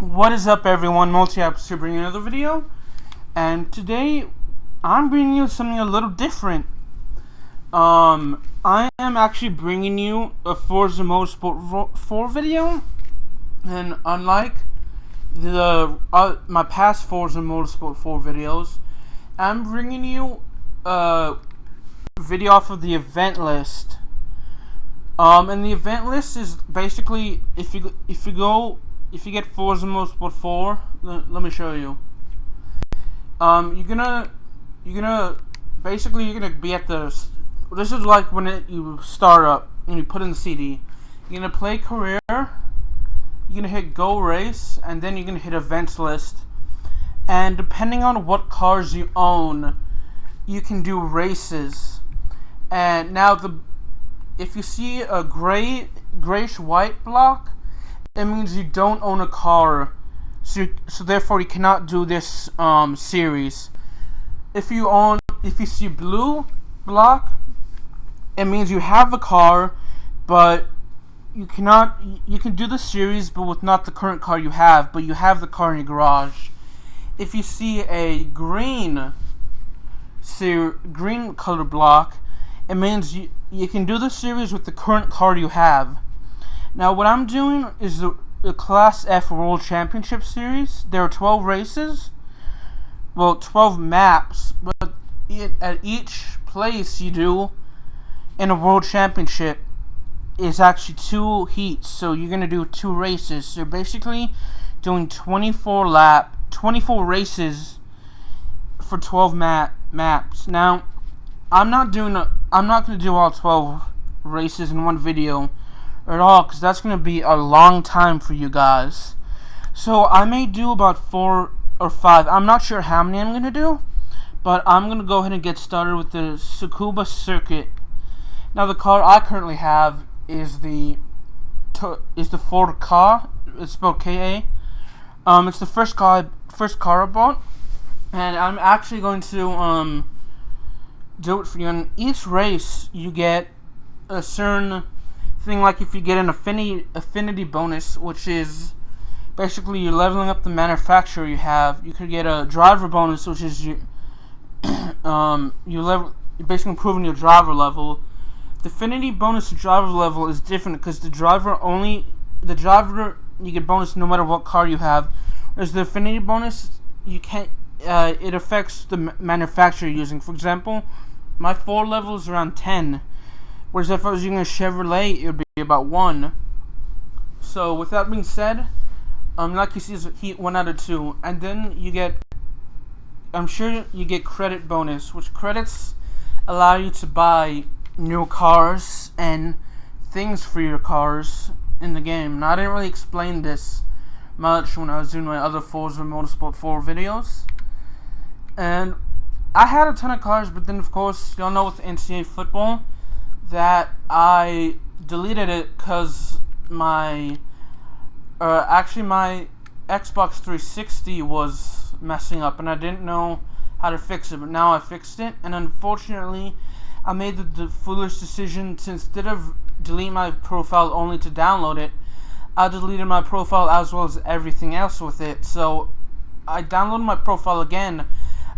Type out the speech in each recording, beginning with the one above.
What is up, everyone? Multi-Apps to bring another video, and today I'm bringing you something a little different. I am actually bringing you a Forza Motorsport 4 video, and unlike my past Forza Motorsport 4 videos, I'm bringing you a video off of the event list. And the event list is basically if you get Forza Motorsport 4, let me show you. You're gonna be at the. This is like when you start up and you put in the CD. You're gonna play career. You're gonna hit go race, and then you're gonna hit events list. And depending on what cars you own, you can do races. And now if you see a grayish white block, it means you don't own a car, so therefore you cannot do this series. If you see blue block, it means you have a car, but you cannot. You can do the series, but with not the current car you have, but you have the car in your garage. If you see a green color block, it means you can do the series with the current car you have. Now, what I'm doing is the Class F World Championship Series. There are 12 races, 12 maps, but at each place you do in a World Championship is actually 2 heats, so you're going to do 2 races. So you're basically doing 24 races for 12 maps. Now, I'm not going to do all 12 races in one video at all, because that's going to be a long time for you guys. So I may do about 4 or 5. I'm not sure how many I'm going to do, but I'm going to go ahead and get started with the Tsukuba circuit. Now, the car I currently have is the Ford Ka. It's spelled K-A. It's the first car I bought, and I'm actually going to do it for you. In each race, you get a certain thing, like if you get an affinity bonus, which is basically you're leveling up the manufacturer you have. You could get a driver bonus, which is you're basically improving your driver level. The affinity bonus to driver level is different because the driver you get bonus no matter what car you have. Whereas the affinity bonus, you can't. It affects the manufacturer you're using. For example, my 4 level is around 10. Whereas if I was using a Chevrolet, it would be about 1. So with that being said, like you see, is heat 1 out of 2, and then you get. I'm sure you get credit bonus, which credits allow you to buy new cars and things for your cars in the game. Now, I didn't really explain this much when I was doing my other Forza Motorsport 4 videos, and I had a ton of cars, but then of course y'all know with NCAA football that I deleted it because my Xbox 360 was messing up and I didn't know how to fix it, but now I fixed it. And unfortunately, I made the foolish decision to, instead of delete my profile only to download it, I deleted my profile as well as everything else with it. So I downloaded my profile again.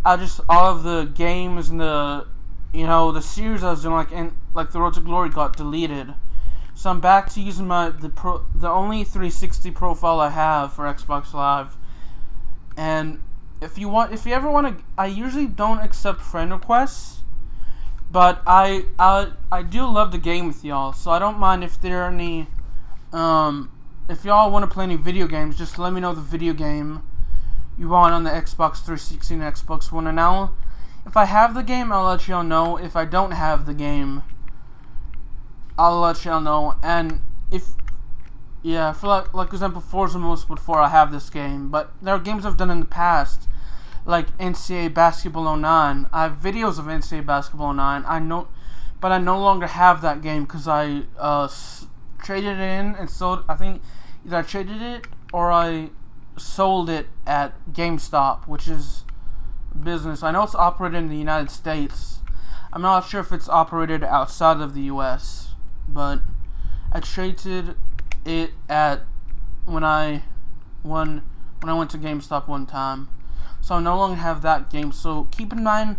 All of the games and the series I was doing, like the Road to Glory, got deleted. So I'm back to using the only 360 profile I have for Xbox Live. And if you ever want to, I usually don't accept friend requests, but I do love the game with y'all. So I don't mind if there are any. If y'all want to play any video games, just let me know the video game you want on the Xbox 360 and Xbox One, and if I have the game, I'll let y'all know. If I don't have the game, I'll let y'all know. And for example, Forza Motorsport 4, I have this game, but there are games I've done in the past, like NCAA Basketball 09. I have videos of NCAA Basketball 09. But I no longer have that game because I traded it in and sold. I think either I traded it or I sold it at GameStop, which is business. I know it's operated in the United States. I'm not sure if it's operated outside of the US, but I traded it at when I when I went to GameStop one time. So I no longer have that game. So keep in mind,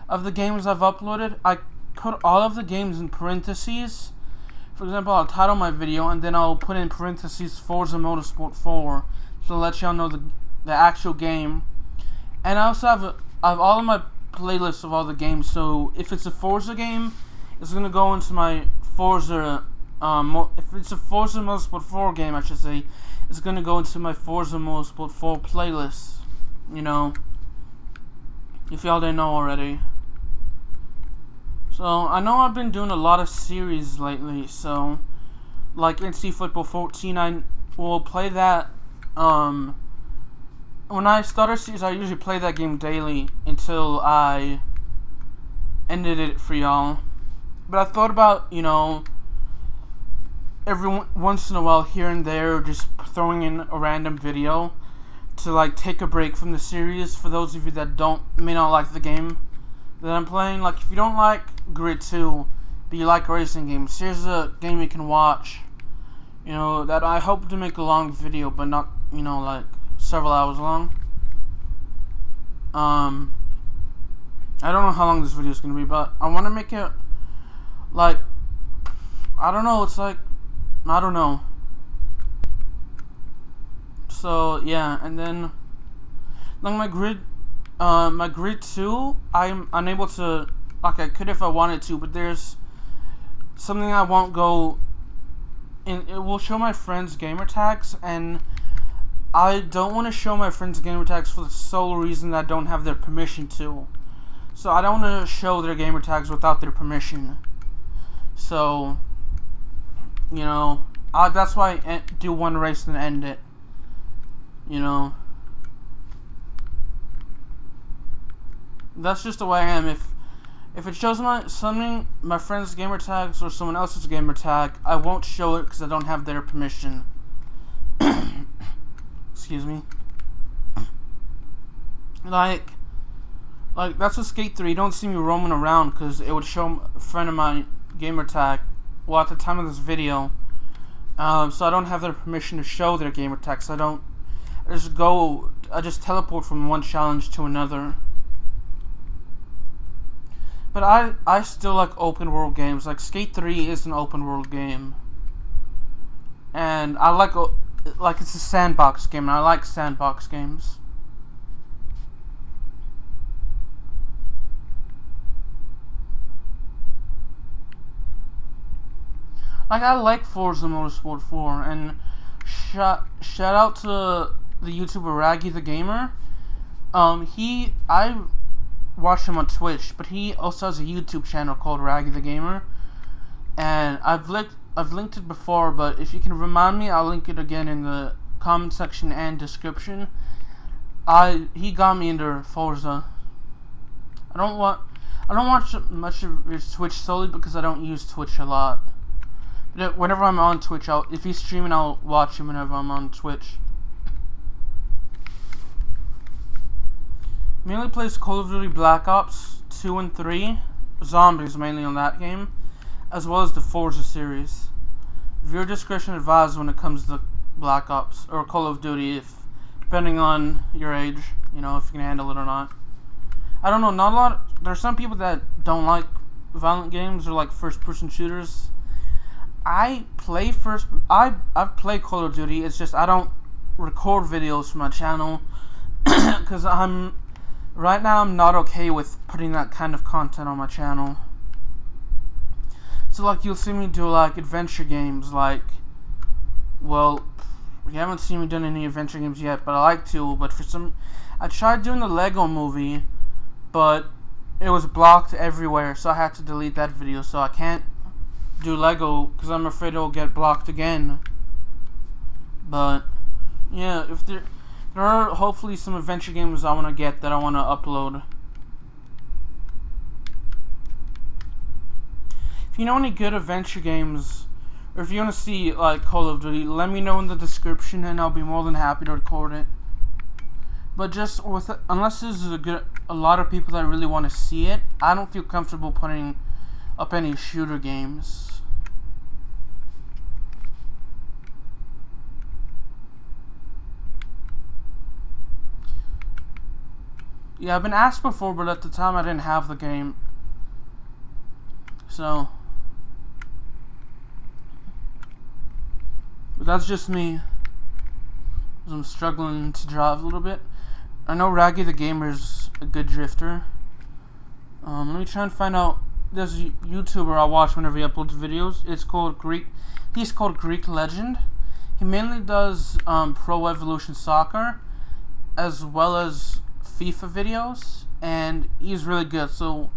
of the games I've uploaded, I put all of the games in parentheses. For example, I'll title my video and then I'll put in parentheses Forza Motorsport 4 to let y'all know the actual game. And I also have all of my playlists of all the games. So if it's a Forza game, it's gonna go into my Forza. If it's a Forza Motorsport 4 game, I should say, it's gonna go into my Forza Motorsport 4 playlist. You know, if y'all didn't know already. So I know I've been doing a lot of series lately. So like NC Football 14, I will play that. When I start a series, I usually play that game daily until I ended it for y'all. But I thought about, you know, every once in a while, here and there, just throwing in a random video to like take a break from the series. For those of you that may not like the game that I'm playing, like if you don't like Grid 2, but you like racing games, here's a game you can watch. You know, that I hope to make a long video, but not, you know, like several hours long. I don't know how long this video is gonna be, but I want to make it like, I don't know. It's like, I don't know. So yeah, and then like my grid 2, I'm unable to. Like I could if I wanted to, but there's something I won't go. And it will show my friends' gamer tags, and I don't want to show my friends' gamer tags for the sole reason that I don't have their permission to. So I don't want to show their gamer tags without their permission. So, you know, that's why I do one race and end it. You know, that's just the way I am. If it shows my friend's gamer tags or someone else's gamer tag, I won't show it because I don't have their permission. Excuse me. Like that's with Skate 3. You don't see me roaming around because it would show a friend of mine gamer tag. Well, at the time of this video, so I don't have their permission to show their gamer tag. So I just teleport from one challenge to another. But I still like open world games. Like Skate 3 is an open world game, and I like it's a sandbox game, and I like sandbox games. Like I like Forza Motorsport 4, and shout out to the YouTuber Raggy the Gamer. I watch him on Twitch, but he also has a YouTube channel called Raggy the Gamer, and I've linked it before, but if you can remind me, I'll link it again in the comment section and description. He got me into Forza. I don't watch much of his Twitch solely because I don't use Twitch a lot. But whenever I'm on Twitch, if he's streaming, I'll watch him whenever I'm on Twitch. Mainly plays Call of Duty Black Ops 2 and 3, zombies mainly on that game, as well as the Forza series. Viewer discretion advised when it comes to Black Ops or Call of Duty, depending on your age, you know, if you can handle it or not. I don't know, there's some people that don't like violent games or like first-person shooters. I've played Call of Duty. It's just I don't record videos for my channel because right now I'm not okay with putting that kind of content on my channel. So like you'll see me do like adventure games, like, well, you haven't seen me doing any adventure games yet, but I like to. But I tried doing the Lego movie, but it was blocked everywhere, so I had to delete that video. So I can't do Lego because I'm afraid it'll get blocked again. But yeah, if there are hopefully some adventure games I want to get that I want to upload. If you know any good adventure games, or if you want to see like Call of Duty, let me know in the description and I'll be more than happy to record it. But just unless there's a lot of people that really want to see it, I don't feel comfortable putting up any shooter games. Yeah, I've been asked before, but at the time I didn't have the game. So, but that's just me. Because I'm struggling to drive a little bit. I know Raggy the Gamer's a good drifter. Let me try and find out. There's a YouTuber I watch whenever he uploads videos. It's called Greek. He's called Greek Legend. He mainly does Pro Evolution Soccer, as well as FIFA videos, and he's really good. So,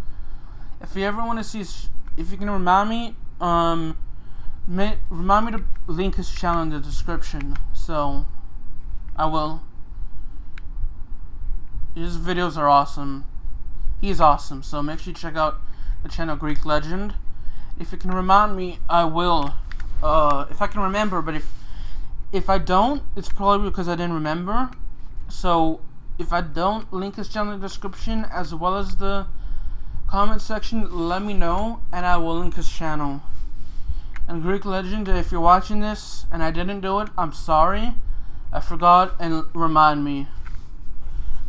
if you ever want to see, if you can remind me, remind me to link his channel in the description. So, I will. His videos are awesome. He's awesome. So make sure you check out the channel Greek Legend. If you can remind me, I will. If I can remember, but if I don't, it's probably because I didn't remember. So if I don't, link his channel in the description as well as the comment section. Let me know, and I will link his channel. And Greek Legend, if you're watching this and I didn't do it, I'm sorry. I forgot, and remind me.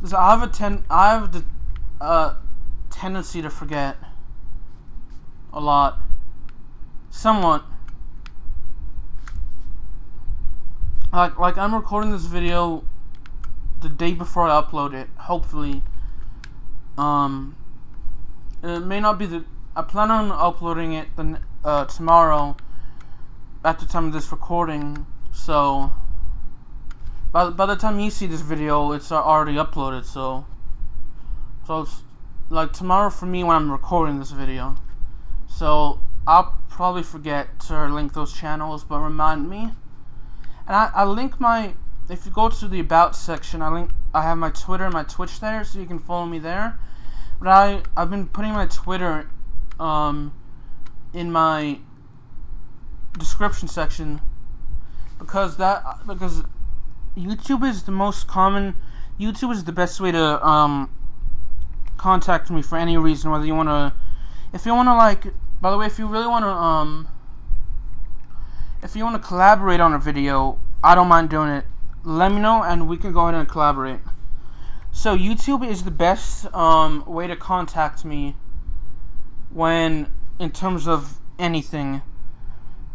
Because I have the tendency to forget a lot, somewhat. Like I'm recording this video the day before I upload it. Hopefully, it may not be I plan on uploading it tomorrow at the time of this recording. So by the time you see this video, it's already uploaded. So it's like tomorrow for me when I'm recording this video. So I'll probably forget to link those channels, but remind me. And I link my, if you go to the About section, I have my Twitter and my Twitch there, so you can follow me there. But I've been putting my Twitter in my description section because YouTube is the most common. YouTube is the best way to contact me for any reason, whether you want to, if you want to, like, by the way, if you really want to if you want to collaborate on a video, I don't mind doing it. Let me know and we can go ahead and collaborate. So YouTube is the best way to contact me in terms of anything.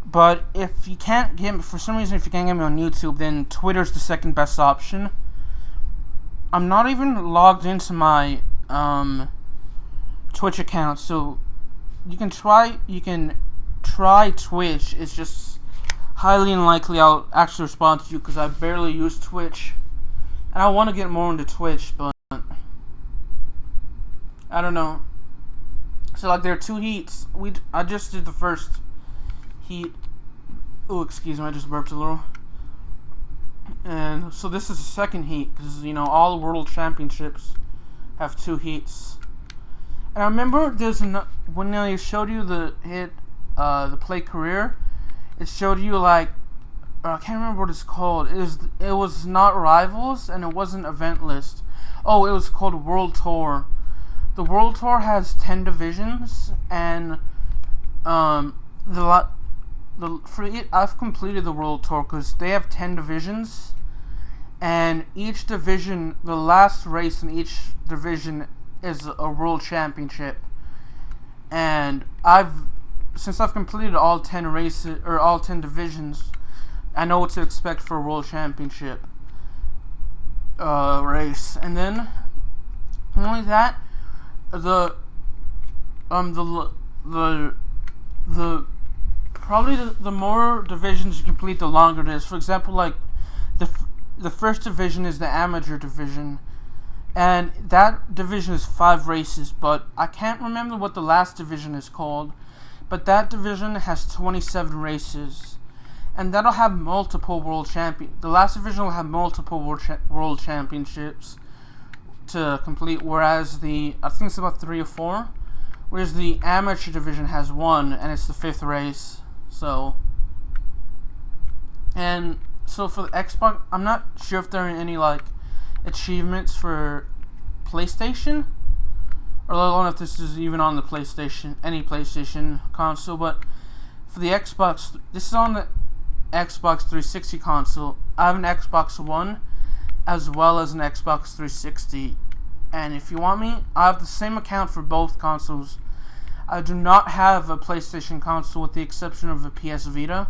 But if you can't get, for some reason, if you can't get me on YouTube, then Twitter's the second best option. I'm not even logged into my Twitch account, so you can try Twitch. It's just highly unlikely I'll actually respond to you because I barely use Twitch, and I want to get more into Twitch, but I don't know. So like there are 2 heats. I just did the first heat. Oh, excuse me, I just burped a little. And so this is the second heat because all the World Championships have 2 heats. And I remember when they showed you the play career, it showed you like I can't remember what it's called. It was not Rivals and it wasn't Event List. Oh, it was called World Tour. The World Tour has 10 divisions, and I've completed the World Tour because they have 10 divisions, and each division, the last race in each division is a World Championship. And since I've completed all 10 races or all 10 divisions, I know what to expect for a World Championship race. And then not only that, probably the more divisions you complete, the longer it is. For example, like the first division is the amateur division, and that division is 5 races, but I can't remember what the last division is called. But that division has 27 races, and that'll have multiple the last division will have multiple world championships to complete, whereas I think it's about 3 or 4, whereas the amateur division has 1, and it's the 5th race. So for the Xbox, I'm not sure if there are any like achievements for PlayStation, or I don't know if this is even on the any PlayStation console, but for the Xbox, this is on the Xbox 360 console. I have an Xbox One as well as an Xbox 360, And if you want me, I have the same account for both consoles. I do not have a PlayStation console with the exception of a PS Vita.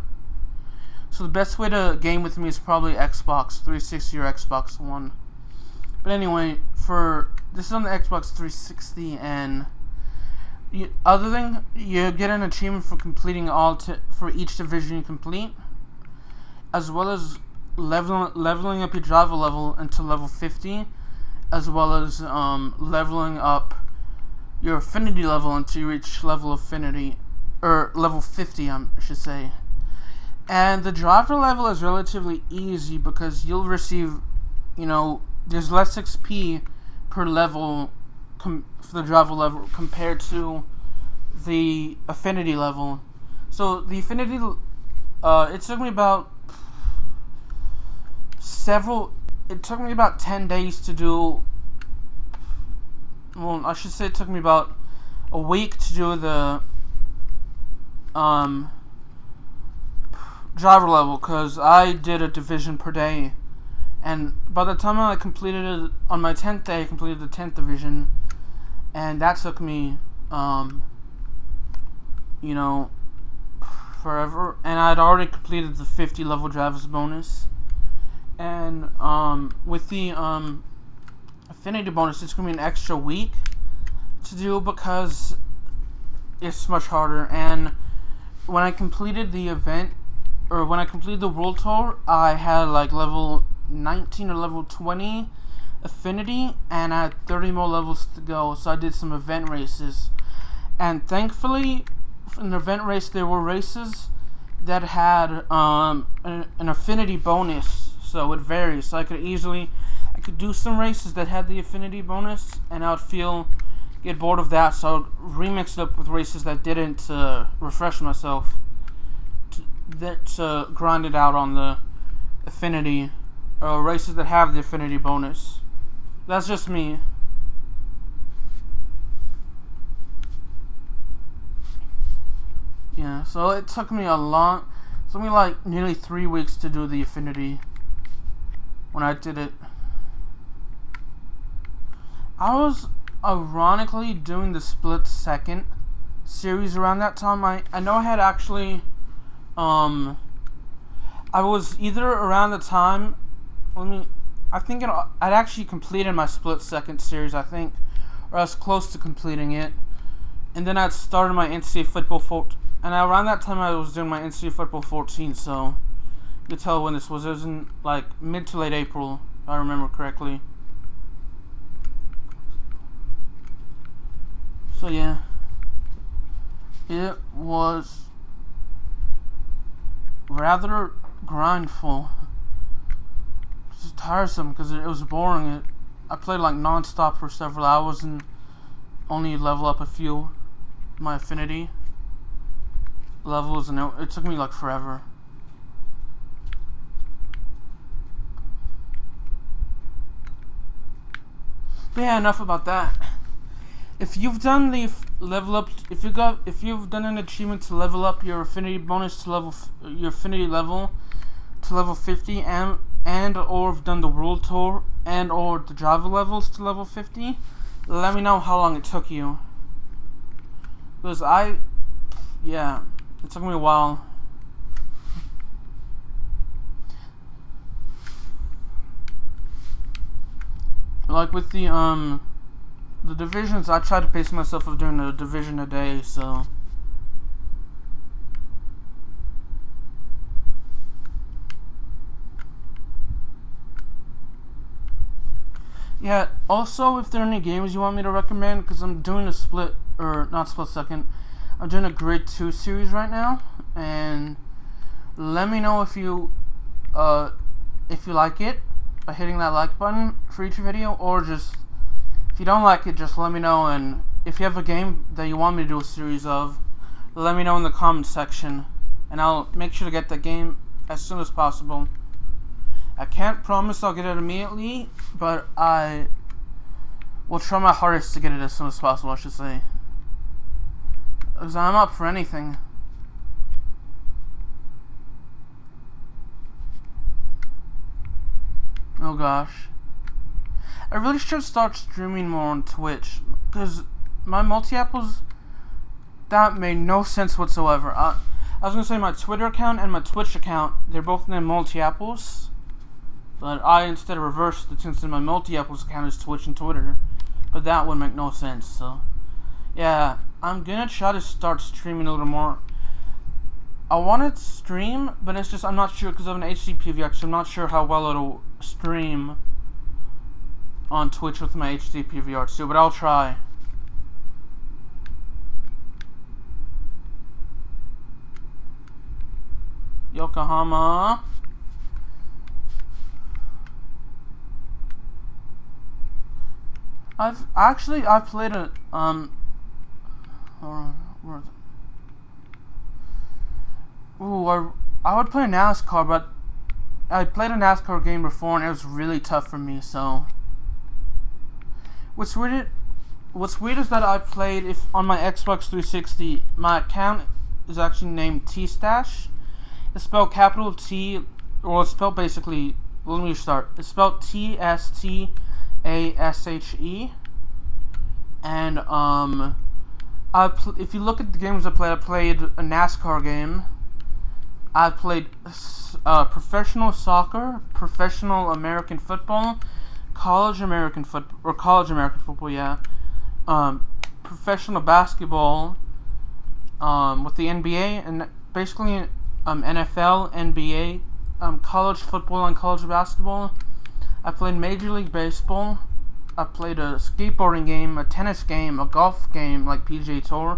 So the best way to game with me is probably Xbox 360 or Xbox One. But anyway, this is on the Xbox 360, and other thing, you get an achievement for completing for each division you complete, as well as leveling up your driver level until level 50, as well as leveling up your affinity level until you reach level 50, I should say. And the driver level is relatively easy because you'll receive, there's less XP per level for the driver level compared to the affinity level. So the affinity, it took me about 10 days to do. Well, I should say it took me about a week to do the driver level, because I did a division per day, and by the time I completed it on my 10th day, I completed the 10th division, and that took me forever, and I'd already completed the 50 level drivers bonus. And with the affinity bonus, it's gonna be an extra week to do because it's much harder. And when I completed the event, or when I completed the world tour, I had like level 19 or level 20 affinity, and I had 30 more levels to go. So I did some event races, and thankfully in the event race there were races that had an affinity bonus, so it varies. So I could do some races that had the affinity bonus, and I would get bored of that, so I would remix it up with races that didn't, to refresh myself, to grind it out on the affinity, or races that have the affinity bonus. That's just me. Yeah, so it took me like nearly 3 weeks to do the affinity when I did it. I was ironically doing the split second series around that time. I know I had actually, I was either around the time, I'd actually completed my split second series, I think, or I was close to completing it, and then I'd started my NCAA football 14, and around that time I was doing my NCAA football 14, so you can tell when this was. It was in like mid to late April, if I remember correctly. So yeah, it was rather grindful. It was tiresome because it was boring. I played like non-stop for several hours and only level up a few my affinity levels, and it took me like forever. But yeah, enough about that. If you've done the level up, if you've done an achievement to level up your affinity bonus to your affinity level to level 50, and or have done the world tour and or the driver levels to level 50, let me know how long it took you. Because it took me a while. Like with the divisions, I try to pace myself of doing a division a day, so. Yeah, also, if there are any games you want me to recommend, because I'm doing I'm doing a Grid 2 series right now, and let me know if you like it by hitting that like button for each video, or just, if you don't like it, just let me know. And if you have a game that you want me to do a series of, let me know in the comment section, and I'll make sure to get that game as soon as possible. I can't promise I'll get it immediately, but I will try my hardest to get it as soon as possible, I should say. Because I'm up for anything. Oh gosh. I really should start streaming more on Twitch, because my multi-apples, that made no sense whatsoever. I was going to say my Twitter account and my Twitch account, they're both named multi-apples, but I instead reversed it since my multi-apples account is Twitch and Twitter, but that would make no sense. So yeah, I'm going to try to start streaming a little more. I want to stream, but it's just I'm not sure because of an HD PVR, so I'm not sure how well it'll stream on Twitch with my HD PVR too, but I'll try. Yokohama. I've played a hold on, where is it? Ooh, I would play NASCAR, but I played a NASCAR game before and it was really tough for me, so what's weird is that I played on my Xbox 360, my account is actually named T-Stash. It's spelled capital T, or it's spelled basically, let me start. It's spelled T-S-T-A-S-H-E. And if you look at the games I played a NASCAR game. I've played professional soccer, professional American football, college American football, yeah. Professional basketball, with the NBA, and basically NFL, NBA, college football and college basketball. I played Major League Baseball. I played a skateboarding game, a tennis game, a golf game like PGA Tour,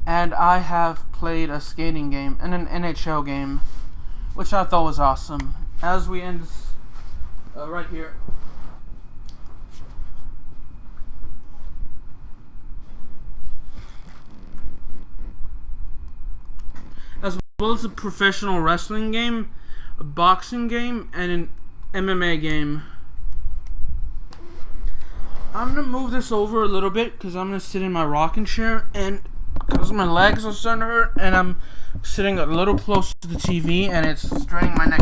and I have played a skating game and an NHL game, which I thought was awesome. As we end this, right here. As well as a professional wrestling game, a boxing game, and an MMA game. I'm going to move this over a little bit because I'm going to sit in my rocking chair, and because my legs are starting to hurt, and I'm sitting a little close to the TV, and it's straining my neck.